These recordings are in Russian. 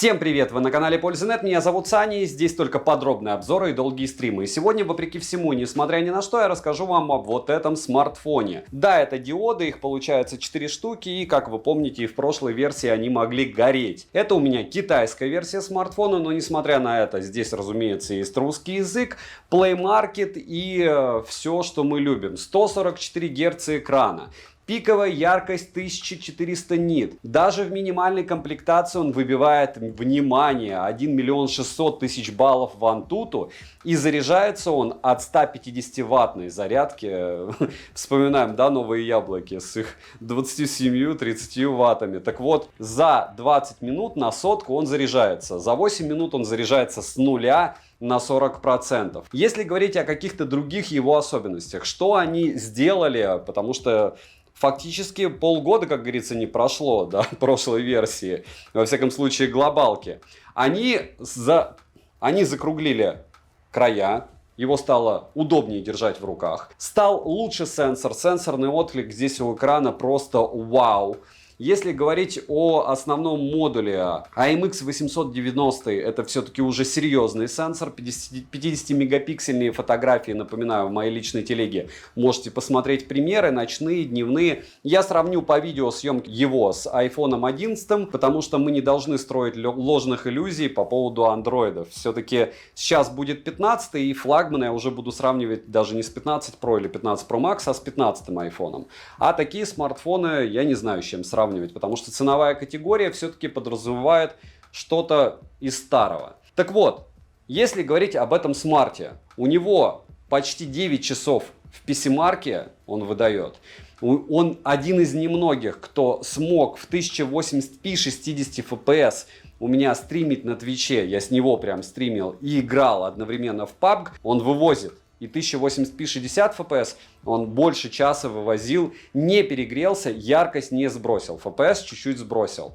Всем привет! Вы на канале Пользы.нет, меня зовут Саня, и здесь только подробные обзоры и долгие стримы. И сегодня, вопреки всему, несмотря ни на что, я расскажу вам об вот этом смартфоне. Да, это диоды, их получается 4 штуки, и, как вы помните, и в прошлой версии они могли гореть. Это у меня китайская версия смартфона, но несмотря на это, здесь, разумеется, есть русский язык, Play Market и все, что мы любим. 144 Гц экрана. Пиковая яркость 1400 нит. Даже в минимальной комплектации он выбивает, внимание, 1 600 000 баллов в Antutu. И заряжается он от 150 ваттной зарядки. Вспоминаем, да, новые яблоки с их 27-30 ваттами. Так вот, за 20 минут на сотку он заряжается. За 8 минут он заряжается с нуля на 40%. Если говорить о каких-то других его особенностях, что они сделали, потому что фактически полгода, как говорится, не прошло, да, прошлой версии, во всяком случае глобалки. Они закруглили края, его стало удобнее держать в руках. Стал лучше сенсор, сенсорный отклик здесь у экрана просто вау. Если говорить о основном модуле, AMX890 это все-таки уже серьезный сенсор, 50-мегапиксельные фотографии, напоминаю, в моей личной телеге. Можете посмотреть примеры, ночные, дневные. Я сравню по видеосъемке его с iPhone 11, потому что мы не должны строить ложных иллюзий по поводу андроидов. Все-таки сейчас будет 15 и флагман я уже буду сравнивать даже не с 15 Pro или 15 Pro Max, а с 15 iPhone. А такие смартфоны я не знаю, с чем сравнивать. Потому что ценовая категория все-таки подразумевает что-то из старого. Так вот, если говорить об этом смарте, у него почти 9 часов в PC-марке он выдает. Он один из немногих, кто смог в 1080p 60 FPS у меня стримить на Твиче. Я с него прям стримил и играл одновременно в PUBG. Он вывозит. И 1080p 60 FPS он больше часа вывозил, не перегрелся, яркость не сбросил, FPS чуть-чуть сбросил.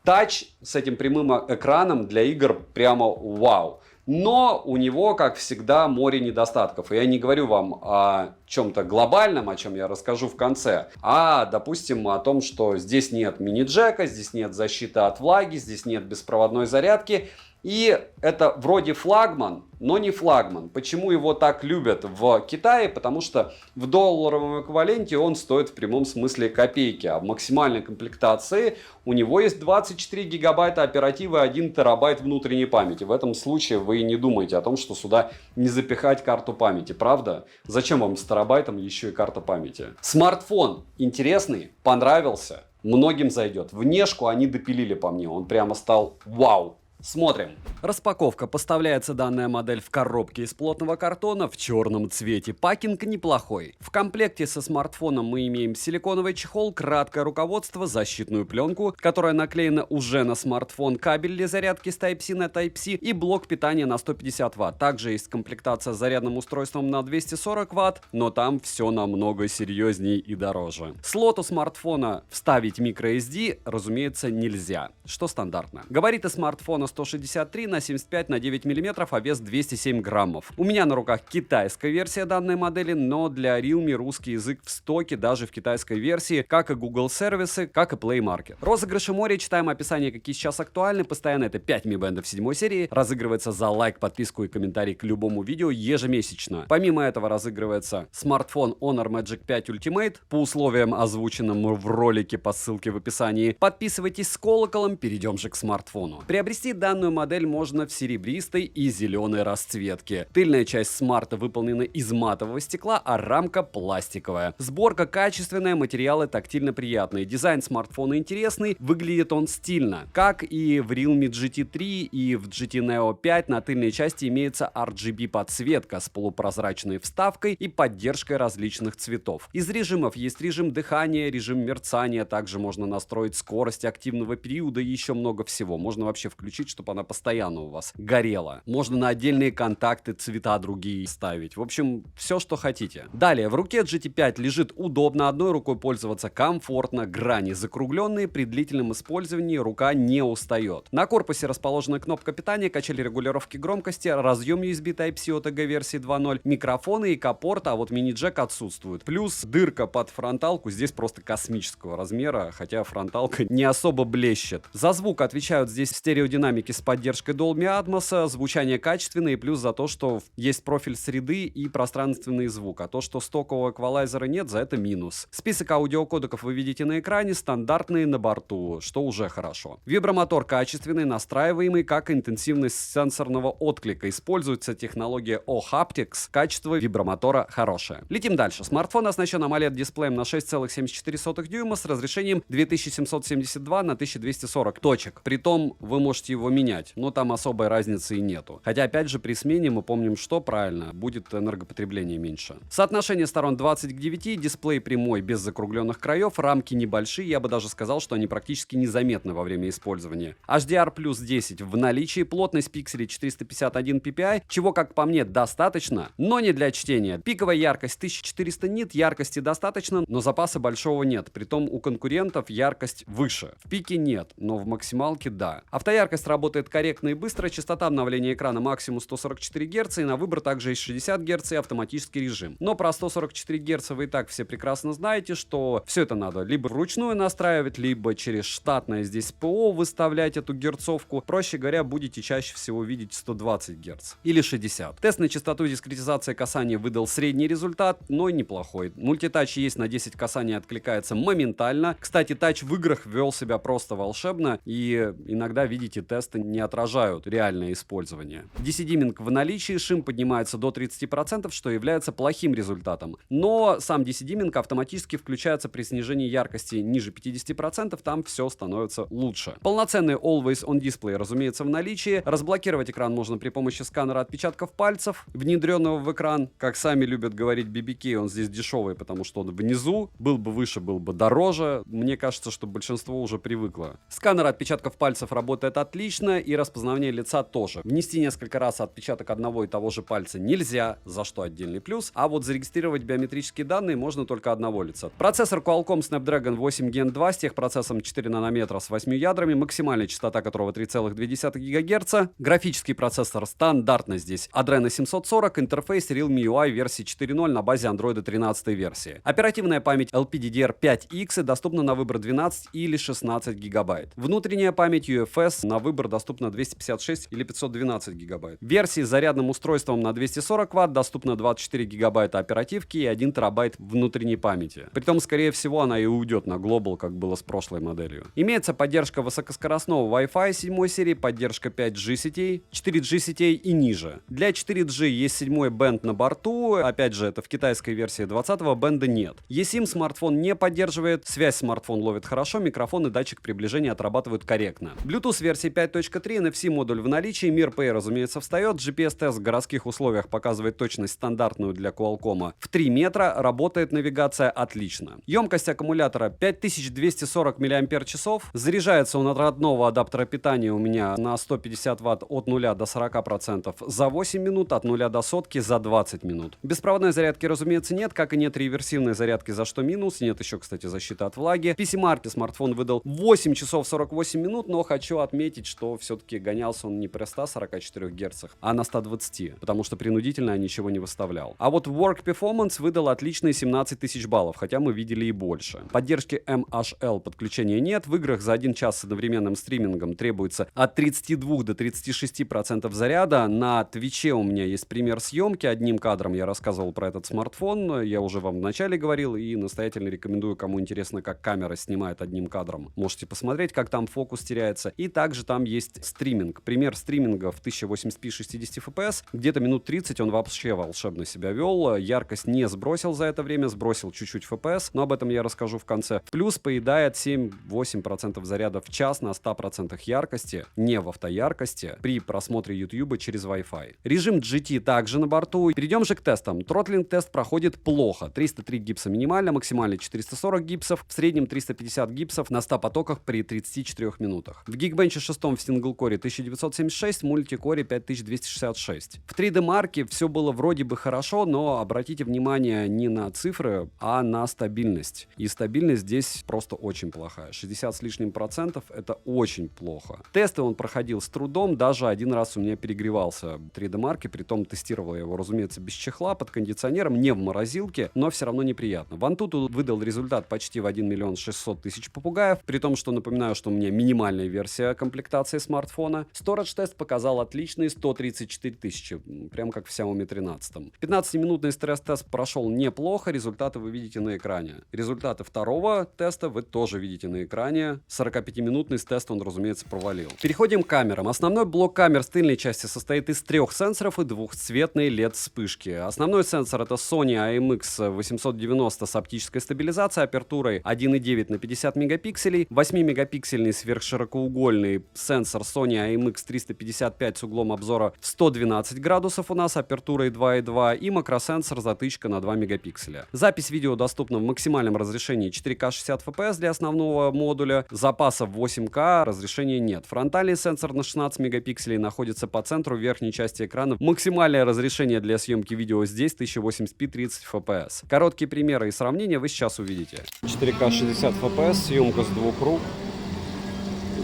Тач с этим прямым экраном для игр прямо вау. Но у него, как всегда, море недостатков. И я не говорю вам о чем-то глобальном, о чем я расскажу в конце, а, допустим, о том, что здесь нет мини-джека, здесь нет защиты от влаги, здесь нет беспроводной зарядки. И это вроде флагман, но не флагман. Почему его так любят в Китае? Потому что в долларовом эквиваленте он стоит в прямом смысле копейки. А в максимальной комплектации у него есть 24 гигабайта оперативы и 1 терабайт внутренней памяти. В этом случае вы не думаете о том, что сюда не запихать карту памяти. Правда? Зачем вам с терабайтом еще и карта памяти? Смартфон интересный, понравился, многим зайдет. Внешку они допилили по мне. Он прямо стал вау. Смотрим. Распаковка. Поставляется данная модель в коробке из плотного картона в черном цвете. Пакинг неплохой. В комплекте со смартфоном мы имеем силиконовый чехол, краткое руководство, защитную пленку, которая наклеена уже на смартфон, кабель для зарядки с Type-C на Type-C и блок питания на 150 Вт. Также есть комплектация с зарядным устройством на 240 Вт, но там все намного серьезнее и дороже. Слот у смартфона вставить microSD, разумеется, нельзя, что стандартно. Габариты смартфона 163 на 75 на 9 мм, а вес 207 граммов. У меня на руках китайская версия данной модели, но для Realme русский язык в стоке даже в китайской версии, как и Google сервисы, как и Play Market. Розыгрыши море, читаем описание, какие сейчас актуальны. Постоянно это 5 Mi Band 7 серии. Разыгрывается за лайк, подписку и комментарий к любому видео ежемесячно. Помимо этого разыгрывается смартфон Honor Magic 5 Ultimate по условиям, озвученным в ролике по ссылке в описании. Подписывайтесь с колоколом, перейдем же к смартфону. Приобрести данную модель можно в серебристой и зеленой расцветке. Тыльная часть смарта выполнена из матового стекла, а рамка пластиковая. Сборка качественная, материалы тактильно приятные. Дизайн смартфона интересный, выглядит он стильно. Как и в Realme GT 3 и в GT Neo 5 на тыльной части имеется RGB подсветка с полупрозрачной вставкой и поддержкой различных цветов. Из режимов есть режим дыхания, режим мерцания, также можно настроить скорость активного периода и еще много всего. Можно вообще включить, чтобы она постоянно экрана у вас горело. Можно на отдельные контакты цвета другие ставить. В общем, все, что хотите. Далее, в руке GT5 лежит удобно, одной рукой пользоваться комфортно, грани закругленные, при длительном использовании рука не устает. На корпусе расположена кнопка питания, качели регулировки громкости, разъем USB Type-C OTG версии 2.0, микрофоны и капорт, а вот мини-джек отсутствует. Плюс дырка под фронталку здесь просто космического размера, хотя фронталка не особо блещет. За звук отвечают здесь стереодинамики с поддержкой Dolby Atmos, звучание качественное, и плюс за то, что есть профиль среды и пространственный звук, а то, что стокового эквалайзера нет, за это минус. Список аудиокодеков вы видите на экране, стандартные на борту, что уже хорошо. Вибромотор качественный, настраиваемый как интенсивность сенсорного отклика. Используется технология O-Haptics, качество вибромотора хорошее. Летим дальше. Смартфон оснащен AMOLED-дисплеем на 6,74 дюйма с разрешением 2772 на 1240 точек. Притом вы можете его менять, но там особой разницы и нету. Хотя опять же при смене мы помним, что правильно, будет энергопотребление меньше. Соотношение сторон 20 к 9, дисплей прямой без закругленных краев, рамки небольшие, я бы даже сказал, что они практически незаметны во время использования. HDR плюс 10 в наличии, плотность пикселей 451 ppi, чего, как по мне, достаточно, но не для чтения. Пиковая яркость 1400 нит, яркости достаточно, но запаса большого нет, притом у конкурентов яркость выше. В пике нет, но в максималке да. Автояркость работает корректно и быстро, частота обновления экрана максимум 144 Гц, и на выбор также есть 60 Гц и автоматический режим. Но про 144 Гц вы и так все прекрасно знаете, что все это надо либо вручную настраивать, либо через штатное здесь ПО выставлять эту герцовку. Проще говоря, будете чаще всего видеть 120 Гц или 60. Тест на частоту дискретизации касания выдал средний результат, но неплохой. Мультитач есть на 10 касаний, откликается моментально. Кстати, тач в играх вел себя просто волшебно, и иногда, видите, тесты не отражают реальное использование. DC-диминг в наличии, шим поднимается до 30%, что является плохим результатом. Но сам DC-диминг автоматически включается при снижении яркости ниже 50%, там все становится лучше. Полноценный Always On Display, разумеется, в наличии. Разблокировать экран можно при помощи сканера отпечатков пальцев, внедренного в экран. Как сами любят говорить BBK, он здесь дешевый, потому что он внизу. Был бы выше, был бы дороже. Мне кажется, что большинство уже привыкло. Сканер отпечатков пальцев работает отлично, и распознавание лица тоже. Внести несколько раз отпечаток одного и того же пальца нельзя, за что отдельный плюс, а вот зарегистрировать биометрические данные можно только одного лица. Процессор Qualcomm Snapdragon 8 Gen 2 с техпроцессором 4 нанометра с 8 ядрами, максимальная частота которого 3,2 ГГц. Графический процессор стандартно здесь Adreno 740, интерфейс Realme UI версии 4.0 на базе Android 13 версии. Оперативная память LPDDR5X доступна на выбор 12 или 16 гигабайт. Внутренняя память UFS на выбор доступна 256 или 512 гигабайт. Версии с зарядным устройством на 240 Вт доступна 24 гигабайта оперативки и 1 терабайт внутренней памяти. Притом, скорее всего, она и уйдет на Global, как было с прошлой моделью. Имеется поддержка высокоскоростного Wi-Fi 7 серии, поддержка 5G сетей, 4G сетей и ниже. Для 4G есть 7 бенд на борту, опять же, это в китайской версии 20-го бенда нет. eSIM смартфон не поддерживает, связь смартфон ловит хорошо, микрофон и датчик приближения отрабатывают корректно. Bluetooth версии 5.3, NFC модуль в наличии, MirPay, разумеется, встает, GPS-тест в городских условиях показывает точность стандартную для Qualcomm в 3 метра, работает навигация отлично. Емкость аккумулятора 5240 мАч, заряжается он от родного адаптера питания у меня на 150 Вт от 0 до 40% за 8 минут, от 0 до сотки за 20 минут. Беспроводной зарядки, разумеется, нет, как и нет реверсивной зарядки, за что минус. Нет еще, кстати, защиты от влаги. В PC-марке смартфон выдал 8 часов 48 минут, но хочу отметить, что все-таки гонялся он не при 144 Гц, а на 120, потому что принудительно я ничего не выставлял. А вот Work Performance выдал отличные 17 тысяч баллов, хотя мы видели и больше. Поддержки MHL подключения нет, в играх за 1 час с одновременным стримингом требуется от 32 до 36% заряда. На Твиче у меня есть пример съемки одним кадром, я рассказывал про этот смартфон, я уже вам вначале говорил и настоятельно рекомендую, кому интересно, как камера снимает одним кадром. Можете посмотреть, как там фокус теряется. И также там есть стриминг. Пример стриминга в 1080p 60 fps. Где-то минут 30 он вообще волшебно себя вел. Яркость не сбросил за это время, сбросил чуть-чуть FPS, но об этом я расскажу в конце. Плюс поедает 7-8% заряда в час на 100% яркости, не в автояркости, при просмотре YouTube через Wi-Fi. Режим GT также на борту. Перейдем же к тестам. Тротлинг-тест проходит плохо. 303 гипса минимально, максимально 440 гипсов, в среднем 350 гипсов на 100 потоках при 34 минутах. В Geekbench 6 в синглкоре 1976, мультикоре 5266. В 3D Mark все было вроде бы хорошо, но обратите внимание не на цифры, а на стабильность. И стабильность здесь просто очень плохая. 60 с лишним процентов — это очень плохо. Тесты он проходил с трудом, даже один раз у меня перегревался 3D Mark, притом тестировал я его, разумеется, без чехла, под кондиционером, не в морозилке, но все равно неприятно. В Antutu выдал результат почти в 1 600 000 попугаев, при том, что напоминаю, что у меня минимальная версия комплектации смартфона. Storage тест показал отличные 134 000, прям как в Xiaomi 13. 15-минутный стресс-тест прошел неплохо, результаты вы видите на экране. Результаты второго теста вы тоже видите на экране. 45-минутный тест он, разумеется, провалил. Переходим к камерам. Основной блок камер с тыльной части состоит из 3 сенсоров и двухцветной LED-вспышки. Основной сенсор — это Sony IMX890 с оптической стабилизацией, апертурой 1,9 на 50 мегапикселей, 8-мегапиксельный сверхширокоугольный сенсор Sony IMX355 с углом обзора в 112 градусов у нас, апертурой 2,2, и макросенсор затычка на 2 мегапикселя. Запись видео доступна в максимальном разрешении 4К 60 FPS для основного модуля, запаса 8К разрешения нет. Фронтальный сенсор на 16 мегапикселей находится по центру верхней части экрана. Максимальное разрешение для съемки видео здесь 1080p 30 FPS. Короткие примеры и сравнения вы сейчас увидите. 4К 60 FPS, съемка с двух рук.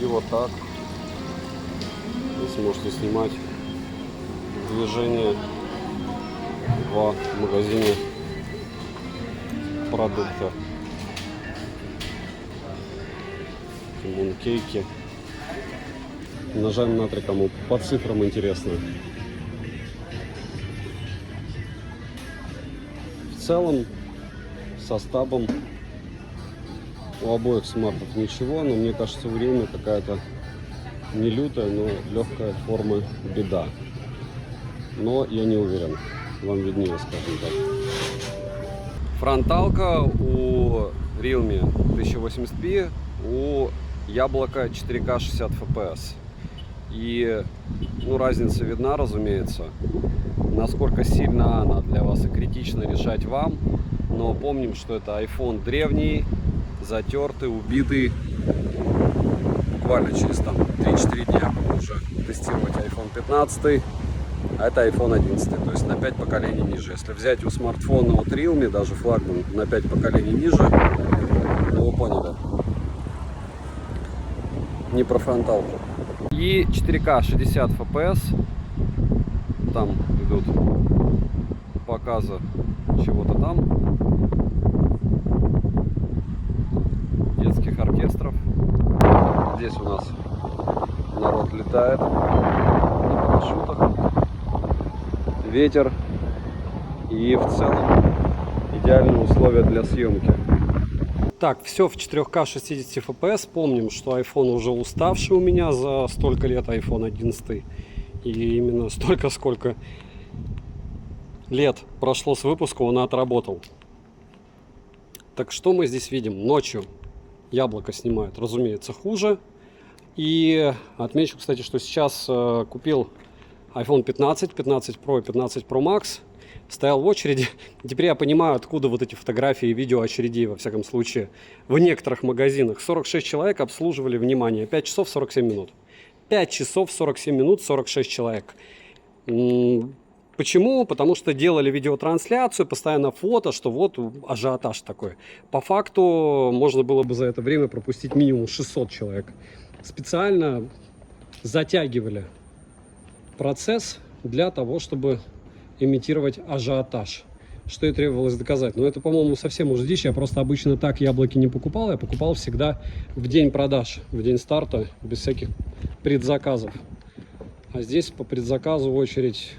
И вот так. Здесь можете снимать движение в магазине продукта. Мункейки. Нажать на 3, кому по цифрам интересно. В целом, со стабом у обоих смартов ничего, но мне кажется, в Realme какая-то не лютая, но легкая форма беда. Но я не уверен, вам виднее, скажем так. Фронталка у Realme 1080p, у Яблоко 4К 60 FPS. И разница видна, разумеется. Насколько сильно она для вас и критично решать вам. Но помним, что это iPhone древний, затертый, убитый. Буквально через 3-4 дня будем уже тестировать iPhone 15. А это iPhone 11, то есть на 5 поколений ниже. Если взять у смартфона от Realme, даже флагман на 5 поколений ниже, то вы поняли. Не про фронталку. И 4К 60 FPS. Там идут показы чего-то там. Детских оркестров. Здесь у нас народ летает на парашютах. Ветер. И в целом идеальные условия для съемки. Так, все в 4К 60 FPS. Помним, что iPhone уже уставший у меня за столько лет, iPhone 11. И именно столько, сколько лет прошло с выпуска, он отработал. Так что мы здесь видим? Ночью Яблоко снимает, разумеется, хуже. И отмечу, кстати, что сейчас купил iPhone 15, 15 Pro и 15 Pro Max. Стоял в очереди. Теперь я понимаю, откуда вот эти фотографии и видео очередей, во всяком случае, в некоторых магазинах. 46 человек обслуживали, внимание, 5 часов 47 минут. 5 часов 47 минут 46 человек. Почему? Потому что делали видеотрансляцию, постоянно фото, что вот ажиотаж такой. По факту можно было бы за это время пропустить минимум 600 человек. Специально затягивали процесс для того, чтобы имитировать ажиотаж, что и требовалось доказать. Но это, по-моему, совсем уж дичь. Я просто обычно так яблоки не покупал. Я покупал всегда в день продаж, в день старта, без всяких предзаказов. А здесь по предзаказу очередь,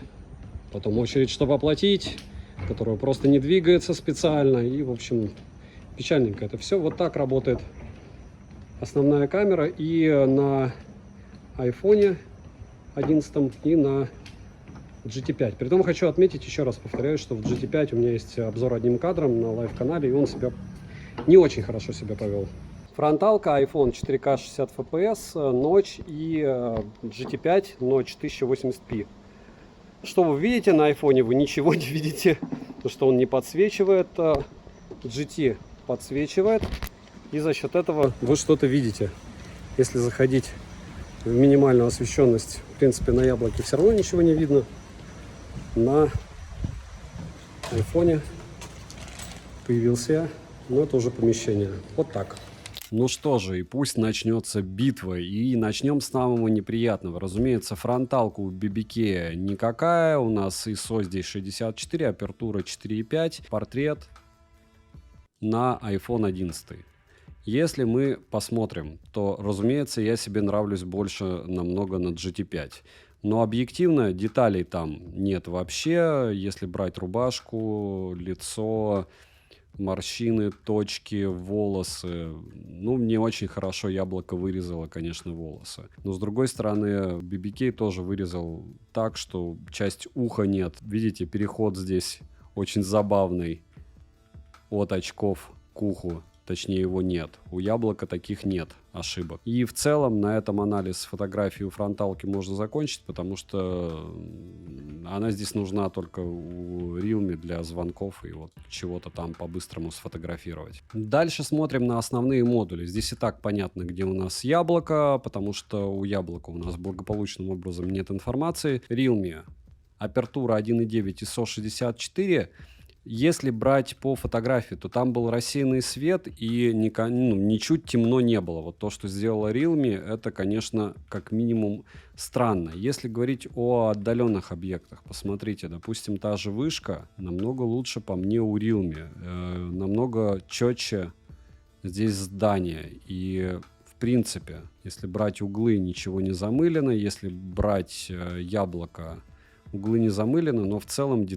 потом очередь, чтобы оплатить, которая просто не двигается специально. И, в общем, печальненько это все. Вот так работает основная камера и на iPhone 11 и на GT5. Притом хочу отметить, еще раз повторяю, что в GT5 у меня есть обзор одним кадром на лайв-канале, и он себя не очень хорошо себя повел. Фронталка, iPhone 4К 60 FPS, ночь и GT5, ночь 1080p. Что вы видите на iPhone? Вы ничего не видите, потому что он не подсвечивает. GT подсвечивает, и за счет этого вы что-то видите. Если заходить минимальную освещенность. В принципе, на яблоке все равно ничего не видно. На айфоне появился я, но это уже помещение. Вот так. Ну что же, и пусть начнется битва, и начнем с самого неприятного. Разумеется, фронталка у BBK никакая, у нас ISO здесь 64, апертура 4.5, портрет на iPhone 11. Если мы посмотрим, то, разумеется, я себе нравлюсь больше намного на GT5. Но объективно деталей там нет вообще. Если брать рубашку, лицо, морщины, точки, волосы. Ну, не очень хорошо яблоко вырезало, конечно, волосы. Но, с другой стороны, BBK тоже вырезал так, что часть уха нет. Видите, переход здесь очень забавный от очков к уху. Точнее, его нет. У яблока таких нет ошибок. И в целом на этом анализ фотографии у фронталки можно закончить, потому что она здесь нужна только у Realme для звонков и вот чего-то там по-быстрому сфотографировать. Дальше смотрим на основные модули. Здесь и так понятно, где у нас яблоко, потому что у яблока у нас благополучным образом нет информации. Realme. Апертура 1.9 ISO 64. Если брать по фотографии, то там был рассеянный свет и ничуть темно не было. Вот то, что сделала Realme, это, конечно, как минимум странно. Если говорить о отдаленных объектах, посмотрите, допустим, та же вышка намного лучше по мне у Realme. Намного четче здесь здание. И в принципе, если брать углы, ничего не замылено. Если брать яблоко, углы не замылены, но в целом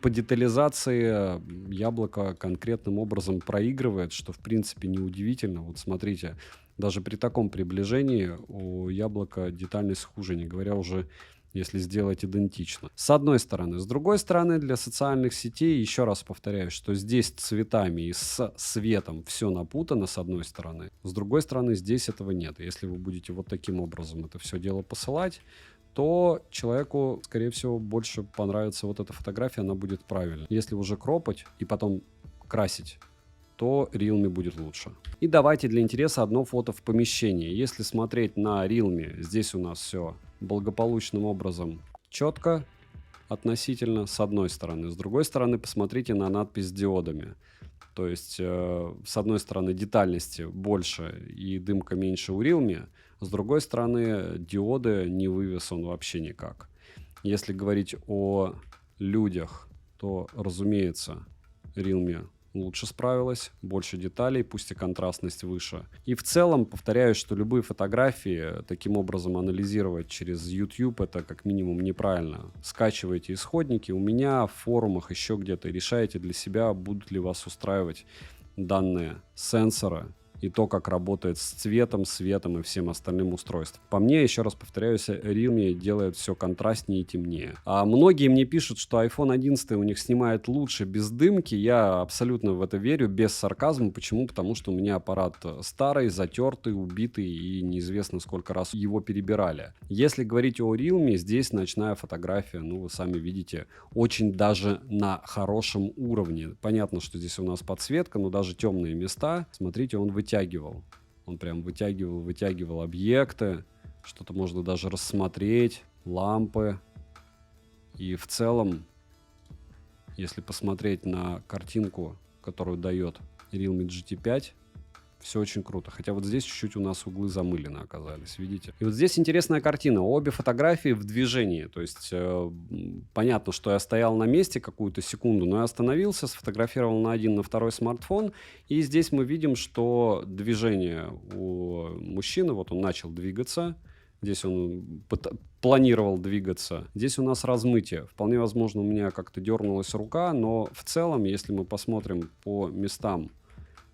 по детализации яблоко конкретным образом проигрывает, что в принципе неудивительно. Вот смотрите, даже при таком приближении у яблока детальность хуже, не говоря уже, если сделать идентично. С одной стороны. С другой стороны, для социальных сетей, еще раз повторяю, что здесь цветами и с светом все напутано, с одной стороны. С другой стороны, здесь этого нет. Если вы будете вот таким образом это все дело посылать, то человеку, скорее всего, больше понравится вот эта фотография, она будет правильной. Если уже кропать и потом красить, то Realme будет лучше. И давайте для интереса одно фото в помещении. Если смотреть на Realme, здесь у нас все благополучным образом четко относительно, с одной стороны. С другой стороны, посмотрите на надпись с диодами. То есть, с одной стороны, детальности больше и дымка меньше у Realme. С другой стороны, диоды не вывез он вообще никак. Если говорить о людях, то, разумеется, Realme лучше справилась, больше деталей, пусть и контрастность выше. И в целом, повторяю, что любые фотографии таким образом анализировать через YouTube это как минимум неправильно. Скачивайте исходники у меня, в форумах, еще где-то, и решаете для себя, будут ли вас устраивать данные сенсора и то, как работает с цветом, светом и всем остальным устройством. По мне, еще раз повторяюсь, Realme делает все контрастнее и темнее. А многие мне пишут, что iPhone 11 у них снимает лучше без дымки. Я абсолютно в это верю, без сарказма. Почему? Потому что у меня аппарат старый, затертый, убитый и неизвестно сколько раз его перебирали. Если говорить о Realme, здесь ночная фотография, ну вы сами видите, очень даже на хорошем уровне. Понятно, что здесь у нас подсветка, но даже темные места, смотрите, он вытягивал. Он прям вытягивал объекты. Что-то можно даже рассмотреть. Лампы. И в целом, если посмотреть на картинку, которую дает Realme GT5, все очень круто. Хотя вот здесь чуть-чуть у нас углы замылены оказались, видите? И вот здесь интересная картина. Обе фотографии в движении. То есть понятно, что я стоял на месте какую-то секунду, но я остановился, сфотографировал на один, на второй смартфон. И здесь мы видим, что движение у мужчины, вот он начал двигаться. Здесь он планировал двигаться. Здесь у нас размытие. Вполне возможно, у меня как-то дернулась рука, но в целом, если мы посмотрим по местам,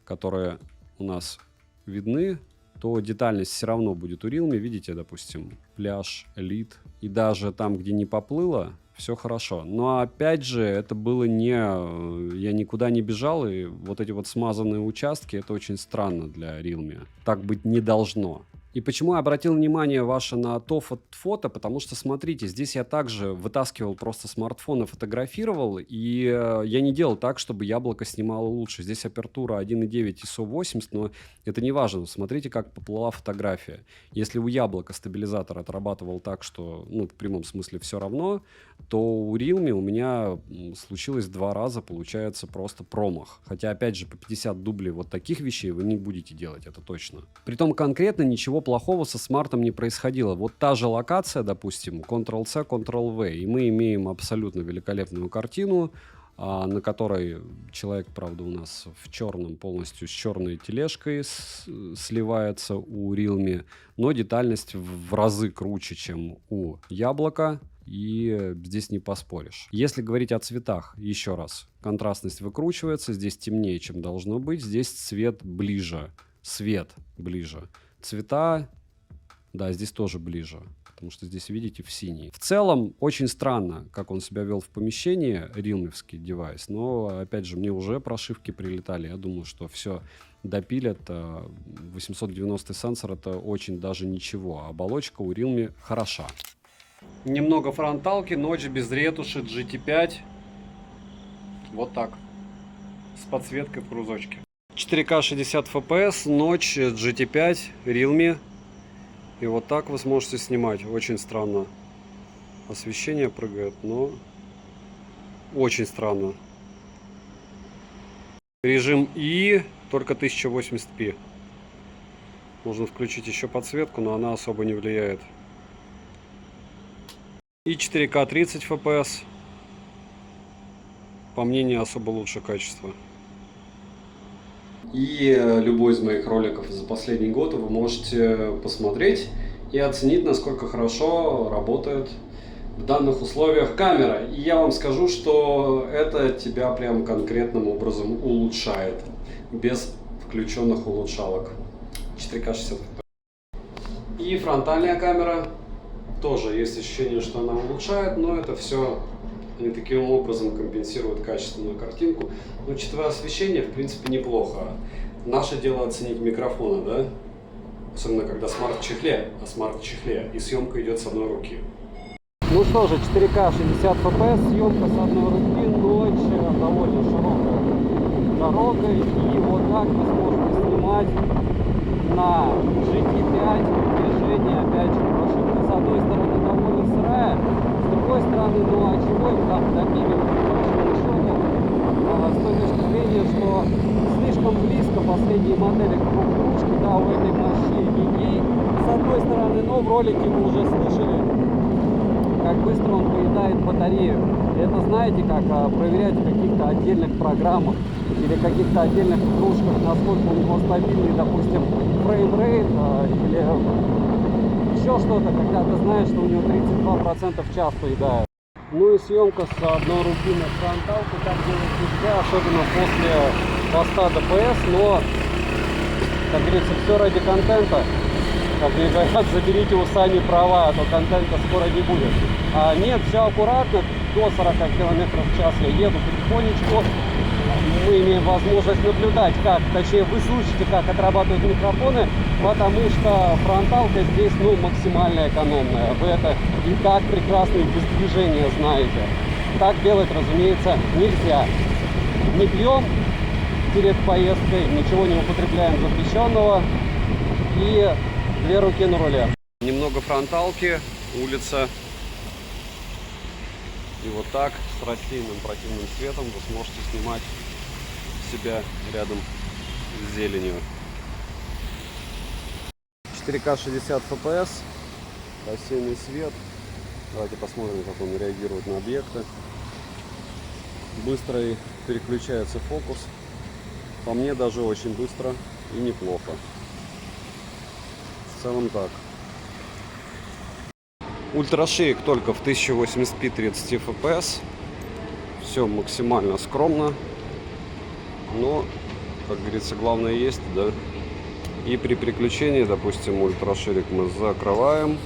которые у нас видны, то детальность все равно будет у Realme. Видите, допустим, пляж, элит. И даже там, где не поплыло, все хорошо. Но опять же, это было не... Я никуда не бежал, и вот эти вот смазанные участки, это очень странно для Realme. Так быть не должно. И почему я обратил внимание ваше на то фото? Потому что, смотрите, здесь я также вытаскивал просто смартфон и фотографировал, и я не делал так, чтобы яблоко снимало лучше. Здесь апертура 1.9 ISO 80, но это не важно. Смотрите, как поплыла фотография. Если у яблока стабилизатор отрабатывал так, что, ну, в прямом смысле все равно, то у Realme у меня случилось 2 раза, получается, просто промах. Хотя, опять же, по 50 дублей вот таких вещей вы не будете делать, это точно. Притом конкретно ничего плохого со смартом не происходило. Вот та же локация, допустим, Ctrl-C, Ctrl-V, и мы имеем абсолютно великолепную картину, на которой человек, правда, у нас в черном, полностью с черной тележкой сливается у Realme, но детальность в разы круче, чем у яблока, и здесь не поспоришь. Если говорить о цветах, еще раз, контрастность выкручивается, здесь темнее, чем должно быть, здесь цвет ближе, свет ближе. Цвета, да, здесь тоже ближе, потому что здесь, видите, в синий. В целом, очень странно, как он себя вел в помещении, Realme-вский девайс, но, опять же, мне уже прошивки прилетали, я думаю, что все допилят. 890 сенсор — это очень даже ничего, а оболочка у Realme хороша. Немного фронталки, ночь без ретуши, GT5, вот так, с подсветкой в кружочке. 4К 60 FPS, ночь, GT5, Realme. И вот так вы сможете снимать. Очень странно. Освещение прыгает, но очень странно. Режим И, только 1080p. Можно включить еще подсветку, но она особо не влияет. И 4К 30 FPS. По мне, не особо лучше качество. И любой из моих роликов за последний год вы можете посмотреть и оценить, насколько хорошо работает в данных условиях камера. И я вам скажу, что это тебя прям конкретным образом улучшает, без включенных улучшалок. 4К 60 FPS. И фронтальная камера. Тоже есть ощущение, что она улучшает, но это все они таким образом компенсируют качественную картинку. Но учитывая освещение, в принципе, неплохо. Наше дело оценить микрофоны, да? Особенно когда смарт в чехле, и съемка идет с одной руки. Ну что же, 4К 60 FPS, съемка с одной руки, ночь довольно широкая дорога, и вот так вы сможете снимать на GT5 движение, опять же, прошивка с одной стороны довольно сырая, с другой стороны, ну а чего им там допиливать, по большому счету, с той точки зрения, что слишком близко последние модели к ручке, да, у этой мощи, с одной стороны, но в ролике вы уже слышали, как быстро он поедает батарею. И это, знаете, как проверять в каких-то отдельных программах или каких-то отдельных игрушках, насколько у него стабильный, допустим, фреймрейт или еще что-то, когда ты знаешь, что у него 32% в час поедает. Ну и съемка с одной руки на фронталку, так делать нельзя, особенно после поста ДПС, но, как говорится, все ради контента. Как мне говорят, заберите у Сани права, а то контента скоро не будет. Нет, все аккуратно, до 40 км в час я еду потихонечку. Мы имеем возможность наблюдать, точнее вы слышите, как отрабатывают микрофоны, потому что фронталка здесь, ну, максимально экономная. Вы это и так прекрасно и без движения знаете. Так делать, разумеется, нельзя. Не пьем перед поездкой, ничего не употребляем запрещенного. И 2 руки на руле. Немного фронталки, улица. И вот так, с рассеянным противным светом, вы сможете снимать себя рядом с зеленью. 4К 60 FPS, рассеянный свет. Давайте посмотрим, как он реагирует на объекты. Быстро переключается фокус. По мне даже очень быстро и неплохо. В целом так. Ультраширик только в 1080p 30 fps. Все максимально скромно. Но, как говорится, главное есть, да. И при переключении, допустим, ультраширик мы закрываем.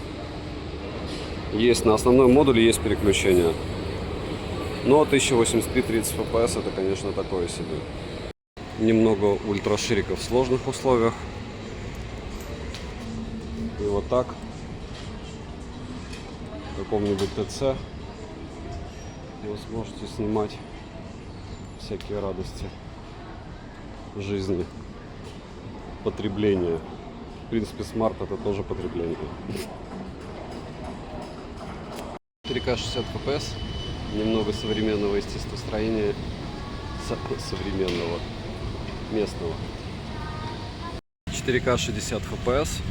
Есть на основном модуле есть переключение. Но 1080p 30 fps это, конечно, такое себе. Немного ультраширика в сложных условиях. так. В каком-нибудь ТЦ вы сможете снимать всякие радости жизни, потребления. В принципе, смарт это тоже потребление. 4К 60 FPS, немного современного естествостроения, современного, местного. 4К 60 FPS.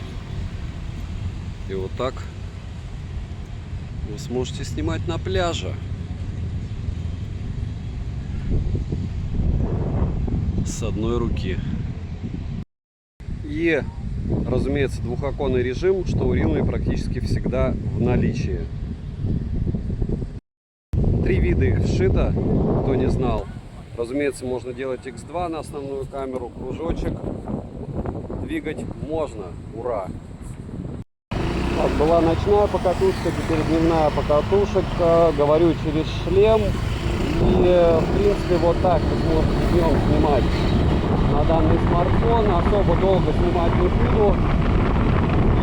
И вот так вы сможете снимать на пляже. С одной руки. И, разумеется, двухоконный режим, что у Realme практически всегда в наличии. 3 вида их вшито, кто не знал. Разумеется, можно делать X2 на основную камеру, кружочек. Двигать можно, ура! Так, была ночная покатушка, теперь дневная покатушка. Говорю через шлем. И, в принципе, вот так вы сможете днем снимать на данный смартфон. Особо долго снимать не буду.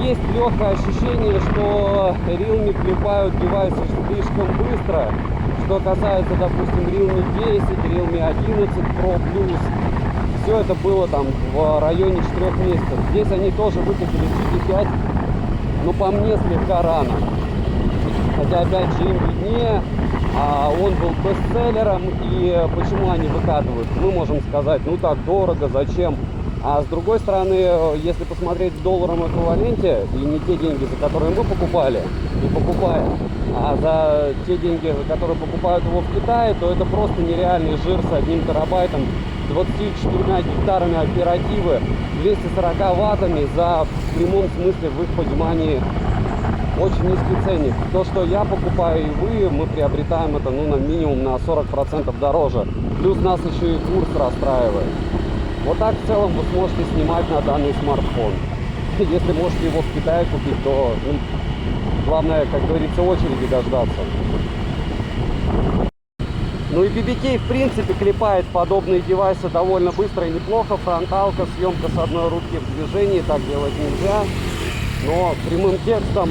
Есть легкое ощущение, что Realme клепают девайсы слишком быстро. Что касается, допустим, Realme 10, Realme 11 Pro Plus. Все это было там в районе 4 месяцев. Здесь они тоже выкатили GT5, но по мне слегка рано. Хотя, опять же, им виднее. А он был бестселлером, и почему они выкатывают? Мы можем сказать, ну так дорого, зачем? А с другой стороны, если посмотреть в долларовом эквиваленте, и не те деньги, за которые мы покупали, не покупаем, а за те деньги, за которые покупают его в Китае, то это просто нереальный жир с 1 терабайтом, 24 гектарами оперативы, 240 ваттами за, в прямом смысле, в их понимании, очень низкий ценник. То, что я покупаю и вы, мы приобретаем это на минимум на 40% дороже. Плюс нас еще и курс расстраивает. Вот так в целом вы сможете снимать на данный смартфон. Если можете его в Китае купить, то главное, как говорится, очереди дождаться. Ну и BBK в принципе клепает подобные девайсы довольно быстро и неплохо. Фронталка, съемка с одной руки в движении, так делать нельзя. Но прямым текстом,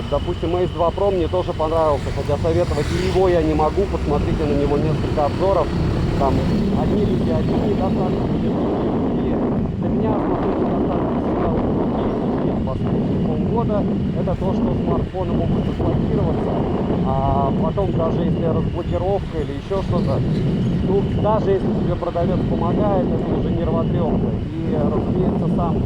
допустим, Ace 2 Pro мне тоже понравился, хотя советовать и его я не могу. Посмотрите на него несколько обзоров. Там одни люди, одни недостатки, другие. Для меня смотрите достаточно сигнал последние полгода. Это то, что смартфоны могут заблокироваться. А потом, даже если разблокировка или еще что-то, ну, даже если тебе продавец помогает, это уже нервотрепка. И, разумеется, сам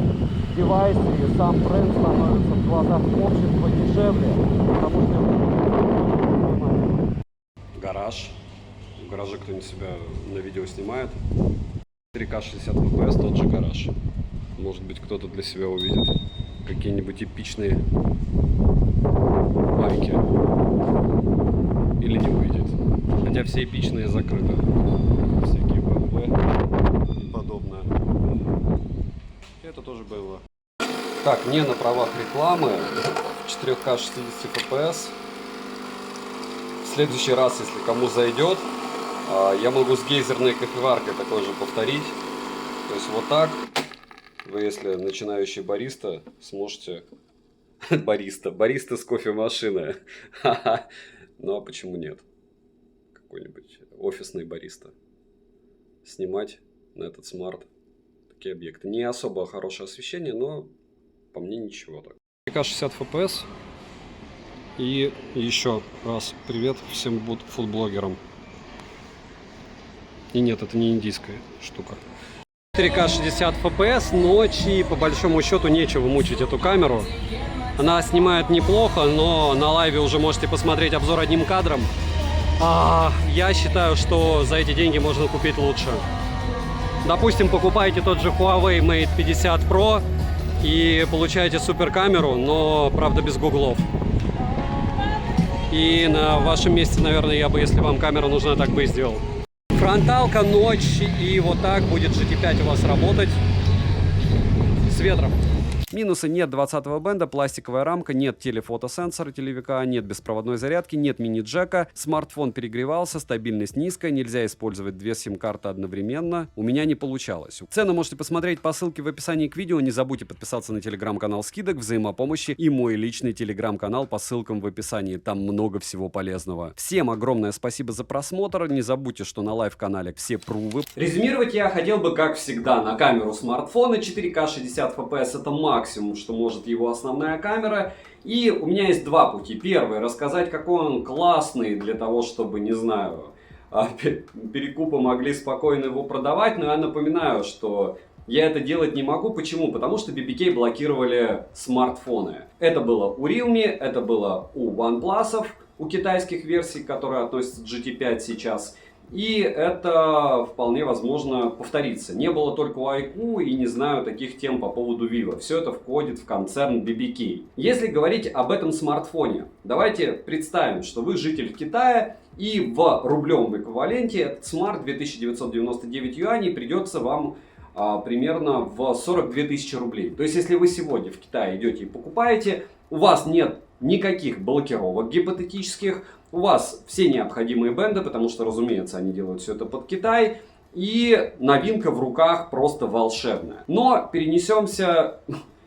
девайс и сам бренд становится в глазах общества дешевле, потому что... Гараж. В гараже кто-нибудь себя на видео снимает. 4К 60 FPS, тот же гараж. Может быть, кто-то для себя увидит какие-нибудь эпичные байки. Или не увидит. Хотя все эпичные закрыты. Всякие BMW и подобное. Это тоже было. Так, не на правах рекламы. 4К 60 FPS. В следующий раз, если кому зайдет, я могу с гейзерной кофеваркой такой же повторить. То есть вот так. Вы, если начинающий бариста, сможете... Бариста с кофемашины. Ну а почему нет? Какой-нибудь офисный бариста. Снимать на этот смарт такие объекты. Не особо хорошее освещение, но по мне ничего так. 4К 60 FPS. И еще раз привет всем фудблогерам. И нет, это не индийская штука. 4К 60 FPS, ночи, по большому счету нечего мучить эту камеру. Она снимает неплохо, но на лайве уже можете посмотреть обзор одним кадром. Я считаю, что за эти деньги можно купить лучше. Допустим, покупаете тот же Huawei Mate 50 Pro и получаете супер камеру, но, правда, без гуглов. И на вашем месте, наверное, я бы, если вам камера нужна, так бы и сделал. Фронталка, ночь, и вот так будет GT5 у вас работать с ветром. Минусы: нет 20-го бенда, пластиковая рамка, нет телефотосенсора телевика, нет беспроводной зарядки, нет мини-джека, смартфон перегревался, стабильность низкая, нельзя использовать две сим-карты одновременно. У меня не получалось. Цены можете посмотреть по ссылке в описании к видео. Не забудьте подписаться на телеграм-канал скидок, взаимопомощи и мой личный телеграм-канал по ссылкам в описании. Там много всего полезного. Всем огромное спасибо за просмотр. Не забудьте, что на лайв-канале все прувы. Резюмировать я хотел бы, как всегда, на камеру смартфона 4К 60 FPS это максимум, что может его основная камера. И у меня есть два пути. Первый — рассказать, какой он классный для того, чтобы, не знаю, перекупы могли спокойно его продавать. Но я напоминаю, что я это делать не могу. Почему? Потому что BBK блокировали смартфоны. Это было у Realme, это было у OnePlus, у китайских версий, которые относятся к GT5 сейчас. И это вполне возможно повторится. Не было только у iQOO и не знаю таких тем по поводу Vivo. Все это входит в концерн BBK. Если говорить об этом смартфоне, давайте представим, что вы житель Китая, и в рублевом эквиваленте этот смарт 2999 юаней придется вам примерно в 42 тысячи рублей. То есть, если вы сегодня в Китае идете и покупаете, у вас нет никаких блокировок гипотетических, у вас все необходимые бенды, потому что, разумеется, они делают все это под Китай, и новинка в руках просто волшебная. Но перенесемся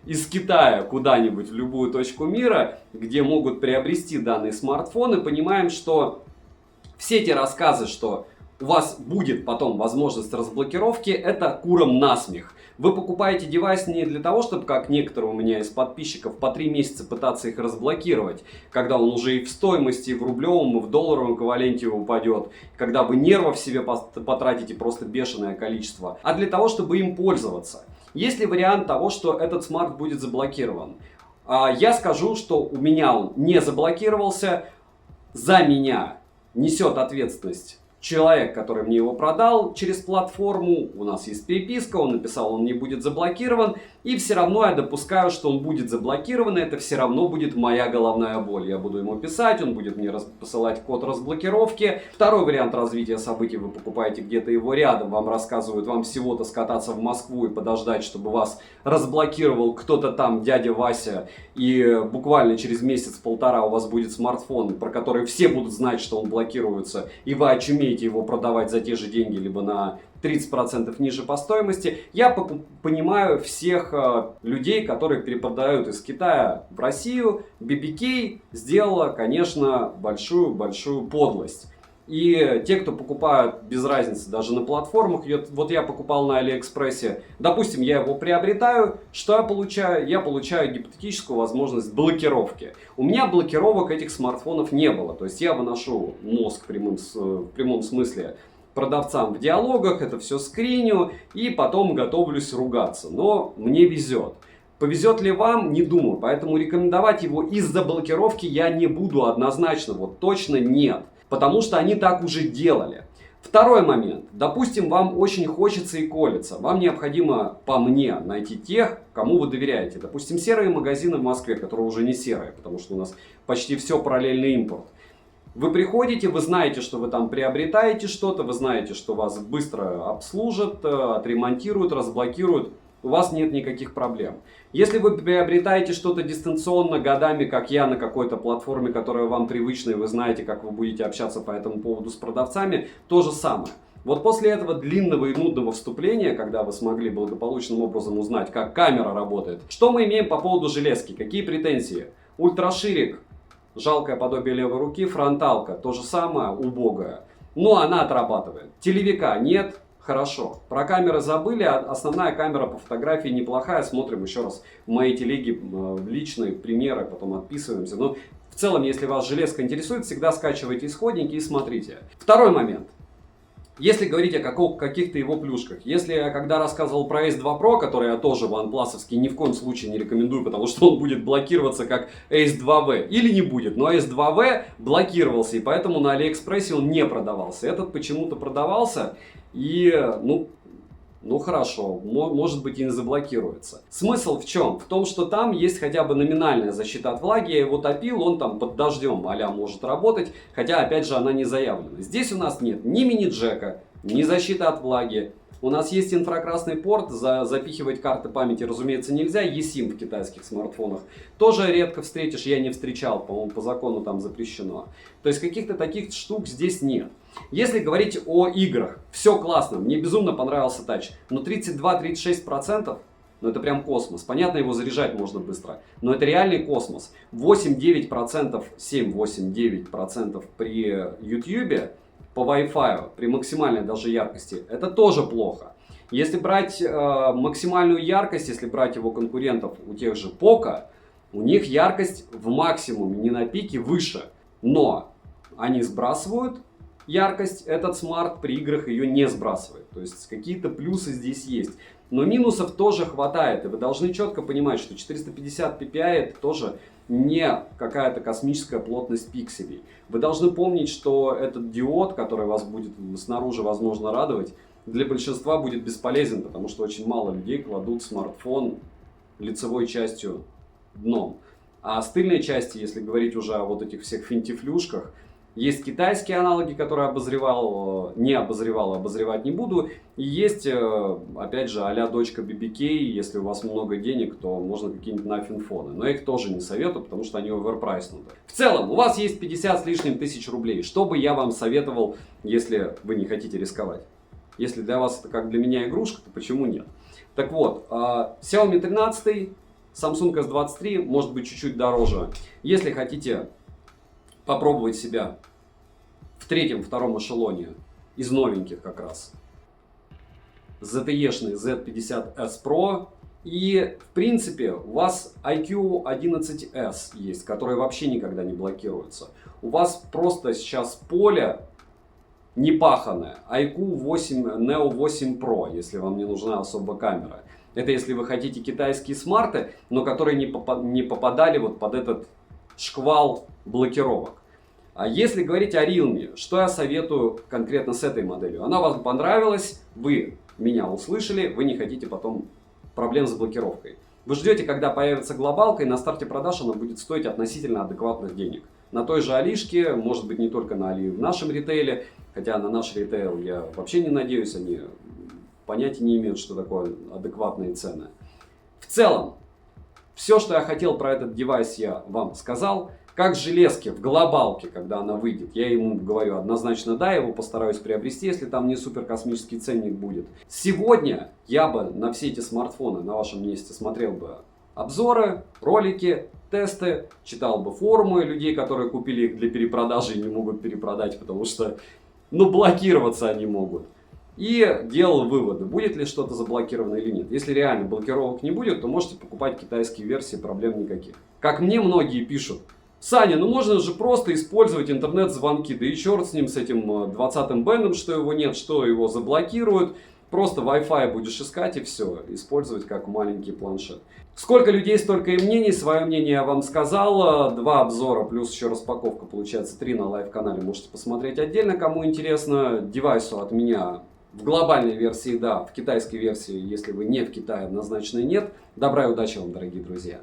из Китая куда-нибудь в любую точку мира, где могут приобрести данные смартфоны, понимаем, что все эти рассказы, что у вас будет потом возможность разблокировки, это курам насмех. Вы покупаете девайс не для того, чтобы, как некоторые у меня из подписчиков, по 3 месяца пытаться их разблокировать, когда он уже и в стоимости, и в рублевом, и в долларовом эквиваленте упадет, когда вы нервов себе потратите просто бешеное количество, а для того, чтобы им пользоваться. Есть ли вариант того, что этот смарт будет заблокирован? Я скажу, что у меня он не заблокировался, за меня несет ответственность человек, который мне его продал через платформу. У нас есть переписка, он написал, он не будет заблокирован. И все равно я допускаю, что он будет заблокирован. И это все равно будет моя головная боль. Я буду ему писать, он будет мне посылать код разблокировки. Второй вариант развития событий: вы покупаете где-то его рядом, вам рассказывают, вам всего-то скататься в Москву и подождать, чтобы вас разблокировал кто-то там, дядя Вася. И буквально через месяц-полтора у вас будет смартфон, про который все будут знать, что он блокируется. И вы очумеете его продавать за те же деньги, либо на 30% ниже по стоимости. Я понимаю всех людей, которые перепродают из Китая в Россию. BBK сделала, конечно, большую подлость. И те, кто покупают без разницы даже на платформах, вот я покупал на Алиэкспрессе, допустим, я его приобретаю, что я получаю? Я получаю гипотетическую возможность блокировки. У меня блокировок этих смартфонов не было, то есть я выношу мозг в прямом смысле продавцам в диалогах, это все скриню и потом готовлюсь ругаться, но мне везет. Повезет ли вам? Не думаю, поэтому рекомендовать его из-за блокировки я не буду однозначно, вот точно нет. Потому что они так уже делали. Второй момент. Допустим, вам очень хочется и колется. Вам необходимо, по мне, найти тех, кому вы доверяете. Допустим, серые магазины в Москве, которые уже не серые, потому что у нас почти все параллельный импорт. Вы приходите, вы знаете, что вы там приобретаете что-то, вы знаете, что вас быстро обслужат, отремонтируют, разблокируют. У вас нет никаких проблем. Если вы приобретаете что-то дистанционно годами, как я, на какой-то платформе, которая вам привычна, и вы знаете, как вы будете общаться по этому поводу с продавцами, то же самое. Вот после этого длинного и нудного вступления, когда вы смогли благополучным образом узнать, как камера работает, что мы имеем по поводу железки, какие претензии? Ультраширик, жалкое подобие левой руки, фронталка, то же самое, убогая. Но она отрабатывает. Телевика нет. Хорошо. Про камеры забыли. Основная камера по фотографии неплохая. Смотрим еще раз в моей телеге личные примеры, потом отписываемся. Но в целом, если вас железка интересует, всегда скачивайте исходники и смотрите. Второй момент. Если говорить о каких-то его плюшках. Если я когда рассказывал про Ace 2 Pro, который я тоже OnePlus-овский ни в коем случае не рекомендую, потому что он будет блокироваться как Ace 2V. Или не будет, но Ace 2V блокировался, и поэтому на Алиэкспрессе он не продавался. Этот почему-то продавался. И, ну хорошо, может быть и не заблокируется. Смысл в чем? В том, что там есть хотя бы номинальная защита от влаги. Я его топил, он там под дождем а-ля может работать, хотя опять же она не заявлена. Здесь у нас нет ни мини-джека, ни защиты от влаги. У нас есть инфракрасный порт, запихивать карты памяти, разумеется, нельзя. eSIM в китайских смартфонах тоже редко встретишь, я не встречал, по-моему, по закону там запрещено. То есть каких-то таких штук здесь нет. Если говорить о играх, все классно, мне безумно понравился тач, но 32-36%, ну это прям космос. Понятно, его заряжать можно быстро, но это реальный космос. 8-9%, 7-8-9% при YouTube по Wi-Fi, при максимальной даже яркости, это тоже плохо. Если брать максимальную яркость, если брать его конкурентов у тех же Poco, у них яркость в максимуме, не на пике, выше. Но они сбрасывают яркость, этот смарт при играх ее не сбрасывает. То есть какие-то плюсы здесь есть. Но минусов тоже хватает. И вы должны четко понимать, что 450 ppi это тоже не какая-то космическая плотность пикселей. Вы должны помнить, что этот диод, который вас будет снаружи, возможно, радовать, для большинства будет бесполезен, потому что очень мало людей кладут смартфон лицевой частью дном. А с тыльной части, если говорить уже о вот этих всех финтифлюшках, есть китайские аналоги, которые не обозревал, обозревать не буду. И есть, опять же, а-ля дочка BBK, если у вас много денег, то можно какие-нибудь нафинфоны. Но я их тоже не советую, потому что они оверпрайснуты. В целом, у вас есть 50 с лишним тысяч рублей. Что бы я вам советовал, если вы не хотите рисковать? Если для вас это как для меня игрушка, то почему нет? Так вот, Xiaomi 13, Samsung S23, может быть чуть-чуть дороже. Если хотите попробовать себя в третьем-втором эшелоне из новеньких как раз. ZTE-шный Z50S Pro. И в принципе у вас IQ 11S есть, который вообще никогда не блокируется. У вас просто сейчас поле не паханое. IQ 8, Neo 8 Pro, если вам не нужна особо камера. Это если вы хотите китайские смарты, но которые не попадали вот под этот шквал блокировок. А если говорить о Realme, что я советую конкретно с этой моделью? Она вам понравилась, вы меня услышали, вы не хотите потом проблем с блокировкой. Вы ждете, когда появится глобалка, и на старте продаж она будет стоить относительно адекватных денег. На той же Алишке, может быть не только на Али, в нашем ритейле, хотя на наш ритейл я вообще не надеюсь, они понятия не имеют, что такое адекватные цены. В целом, все, что я хотел про этот девайс, я вам сказал. Как железки в глобалке, когда она выйдет, я ему говорю однозначно да, я его постараюсь приобрести, если там не супер космический ценник будет. Сегодня я бы на все эти смартфоны на вашем месте смотрел бы обзоры, ролики, тесты, читал бы форумы людей, которые купили их для перепродажи и не могут перепродать, потому что, блокироваться они могут. И делал выводы, будет ли что-то заблокировано или нет. Если реально блокировок не будет, то можете покупать китайские версии, проблем никаких. Как мне многие пишут: Саня, можно же просто использовать интернет-звонки, да и черт с ним, с этим 20-м бендом, что его нет, что его заблокируют. Просто Wi-Fi будешь искать и все, использовать как маленький планшет. Сколько людей, столько и мнений. Свое мнение я вам сказал. 2 обзора плюс еще распаковка, получается 3 на лайв-канале. Можете посмотреть отдельно, кому интересно. Девайсу от меня в глобальной версии да, в китайской версии, если вы не в Китае, однозначно нет. Добра и удачи вам, дорогие друзья.